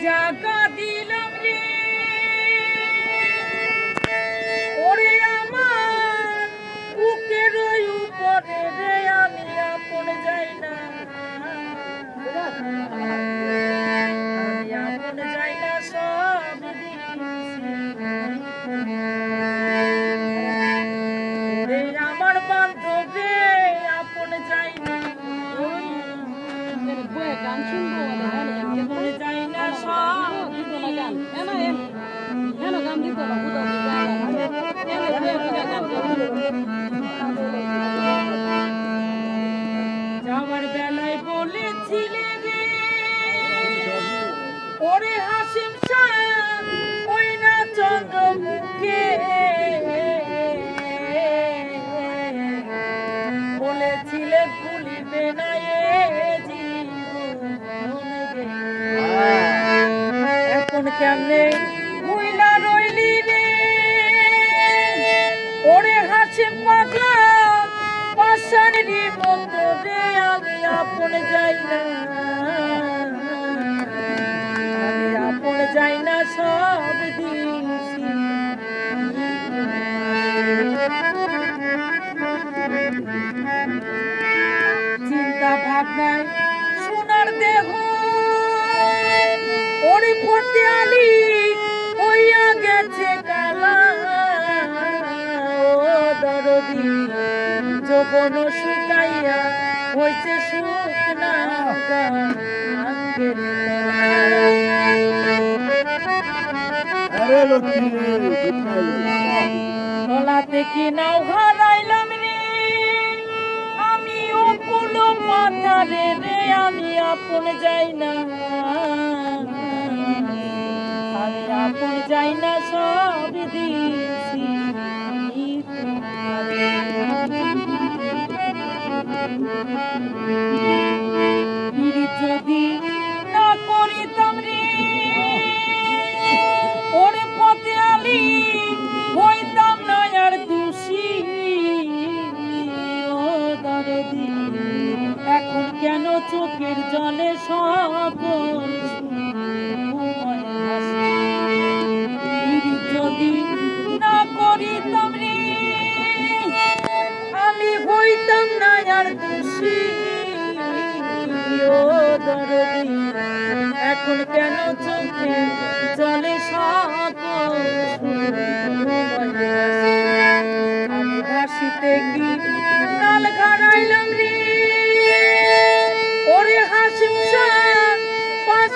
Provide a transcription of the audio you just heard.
জাগা দিলাম রে ওরে আমার বুকের উপরে রে আমি আপন যাই না আমি আপন যাই না সব রে আমার বান্ধব রে আপন যাই না গান শুনবো আপন যাই না সব গান দিত যাওয়ার বেলায় বলেছিলে রে ওরে হাসিম শাহ ওই না চন্দ্রমুখে বলেছিলে ভুলিবে না এখন কেমনে ভুইলা রইলি রে ওরে হাসিম পাগলা পাশানের মতো রে আমি আপন যাই না আমি আপন যাই না সব দিছি চিন্তা ভাবনায় সোনার দেহ ওরে পড়তে আলি হইয়া গেছে কালা ও দরদি যৌবন শুকাইয়া হইছে শুকনা আঙ্গের গলাতে কি নাও হারাইলাম রে আমি অকুল পাথারে রে আমি আপন যাই না আমি আপন যাই না সব দিছি যদি না করিতাম রে ওরে পথে আলি হইতাম না আর দোষী ও দরদি এখন কেন চোখের জলে সকল যদি না করিতাম রে আমি হইতাম না আর দোষী ও দরদি এখন কেন চোখে জলে সকল আমি ভাসিতে কি